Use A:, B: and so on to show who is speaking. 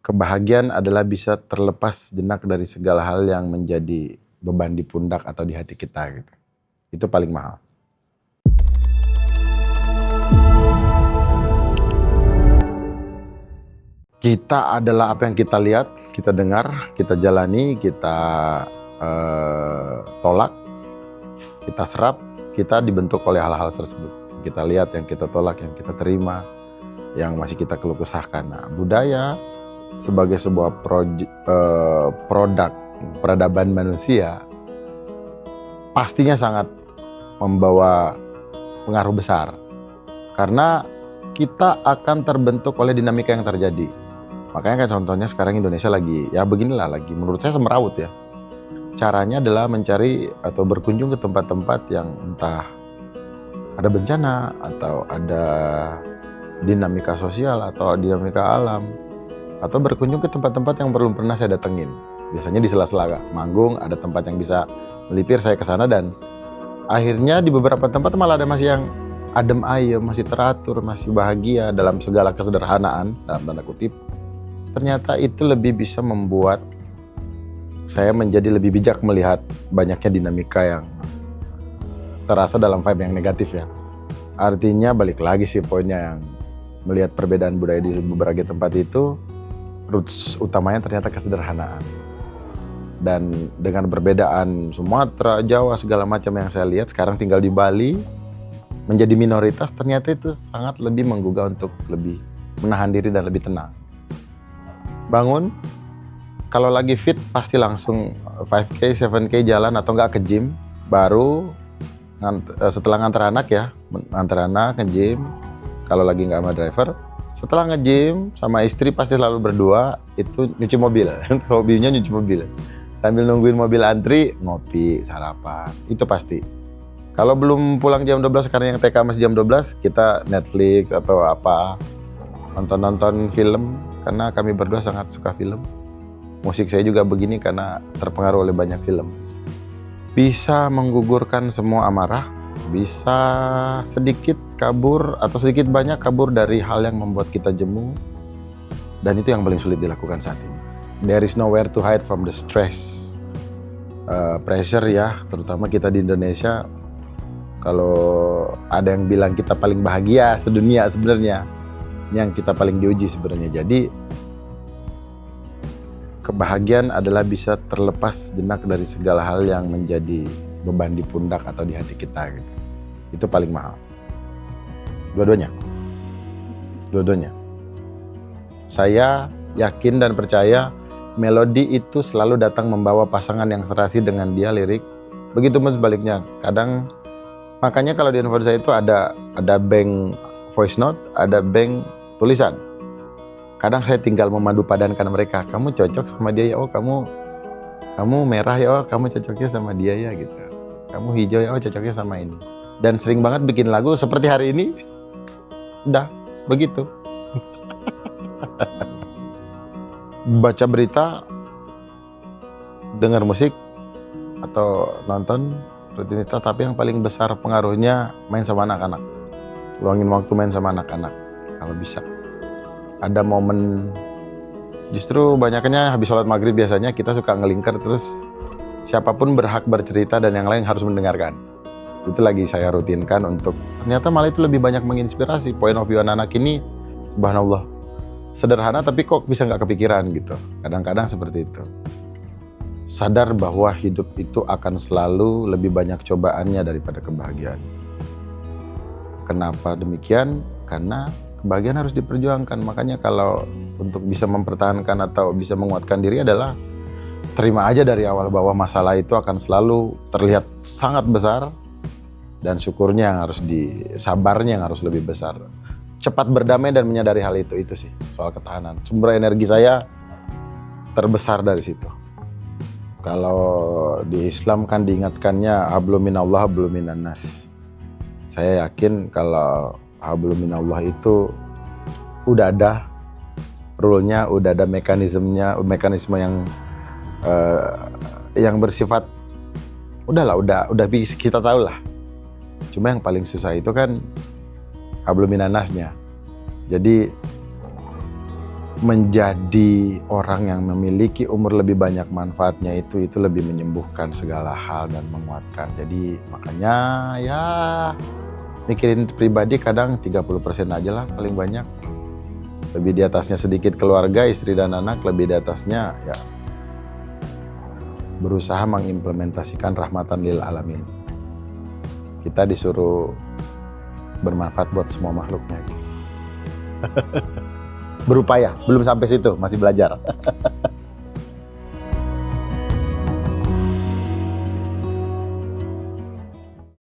A: Kebahagiaan adalah bisa terlepas jenak dari segala hal yang menjadi beban di pundak atau di hati kita gitu. Itu paling mahal. Kita adalah apa yang kita lihat, kita dengar, kita jalani, kita tolak, kita serap, kita dibentuk oleh hal-hal tersebut. Kita lihat, yang kita tolak, yang kita terima, yang masih kita keluh kesahkan. Nah, budaya sebagai sebuah produk peradaban manusia pastinya sangat membawa pengaruh besar, karena kita akan terbentuk oleh dinamika yang terjadi. Makanya kayak contohnya sekarang Indonesia lagi, ya beginilah lagi, menurut saya semerawut ya. Caranya adalah mencari atau berkunjung ke tempat-tempat yang entah ada bencana atau ada dinamika sosial atau dinamika alam, atau berkunjung ke tempat-tempat yang belum pernah saya datengin. Biasanya di sela-sela manggung ada tempat yang bisa melipir, saya ke sana, dan akhirnya di beberapa tempat malah ada masih yang adem ayem, masih teratur, masih bahagia dalam segala kesederhanaan dalam tanda kutip. Ternyata itu lebih bisa membuat saya menjadi lebih bijak melihat banyaknya dinamika yang terasa dalam vibe yang negatif ya. Artinya balik lagi sih poinnya, yang melihat perbedaan budaya di beberapa tempat itu, roots utamanya ternyata kesederhanaan. Dan dengan perbedaan Sumatera, Jawa, segala macam yang saya lihat sekarang tinggal di Bali, menjadi minoritas, ternyata itu sangat lebih menggugah untuk lebih menahan diri dan lebih tenang. Bangun, kalau lagi fit pasti langsung 5K, 7K jalan atau enggak ke gym. Baru setelah nganter anak ya, nganter anak ke gym, kalau lagi nggak sama driver. Setelah nge-gym sama istri pasti selalu berdua itu nyuci mobil. Hobinya nyuci mobil. Sambil nungguin mobil antri, ngopi, sarapan. Itu pasti. Kalau belum pulang jam 12, karena yang TK masih jam 12, kita Netflix atau apa, nonton film, karena kami berdua sangat suka film. Musik saya juga begini karena terpengaruh oleh banyak film. Bisa menggugurkan semua amarah, bisa sedikit kabur atau sedikit banyak kabur dari hal yang membuat kita jemu, dan itu yang paling sulit dilakukan saat ini. There is nowhere to hide from the stress, pressure ya, terutama kita di Indonesia. Kalau ada yang bilang kita paling bahagia sedunia, sebenarnya yang kita paling diuji sebenarnya. Jadi kebahagiaan adalah bisa terlepas jenak dari segala hal yang menjadi beban di pundak atau di hati kita gitu. Itu paling mahal. Dua-duanya. Saya yakin dan percaya melodi itu selalu datang membawa pasangan yang serasi dengan dia, lirik. Begitu pun sebaliknya. Kadang makanya kalau di handphone saya itu ada bank voice note, ada bank tulisan. Kadang saya tinggal memadu padankan mereka. Kamu cocok sama dia ya, oh kamu merah ya, oh kamu cocoknya sama dia ya gitu. Kamu hijau ya, oh cocoknya sama ini. Dan sering banget bikin lagu seperti hari ini. Udah, begitu. Baca berita, dengar musik, atau nonton rutinitas, tapi yang paling besar pengaruhnya main sama anak-anak. Luangin waktu main sama anak-anak kalau bisa. Ada momen, justru banyaknya habis sholat maghrib biasanya kita suka ngelingkar, terus siapapun berhak bercerita dan yang lain harus mendengarkan. Itu lagi saya rutinkan untuk, ternyata malah itu lebih banyak menginspirasi. Point of view anak-anak ini, subhanallah, sederhana tapi kok bisa nggak kepikiran gitu. Kadang-kadang seperti itu. Sadar bahwa hidup itu akan selalu lebih banyak cobaannya daripada kebahagiaan. Kenapa demikian? Karena kebahagiaan harus diperjuangkan. Makanya kalau untuk bisa mempertahankan atau bisa menguatkan diri adalah terima aja dari awal bahwa masalah itu akan selalu terlihat sangat besar, dan syukurnya yang harus sabarnya yang harus lebih besar. Cepat berdamai dan menyadari hal itu sih soal ketahanan. Sumber energi saya terbesar dari situ. Kalau di Islam kan diingatkannya hablum minallah hablum minannas. Saya yakin kalau hablum minallah itu udah ada rule-nya, udah ada mekanisme yang bersifat udahlah, udah kita tahu lah. Cuma yang paling susah itu kan hablum minannasnya. Jadi menjadi orang yang memiliki umur lebih banyak manfaatnya itu lebih menyembuhkan segala hal dan menguatkan. Jadi makanya ya mikirin pribadi kadang 30% aja lah paling banyak. Lebih di atasnya sedikit keluarga, istri dan anak, lebih di atasnya ya berusaha mengimplementasikan rahmatan lil alamin. Kita disuruh bermanfaat buat semua makhluknya. Berupaya, belum sampai situ, masih belajar.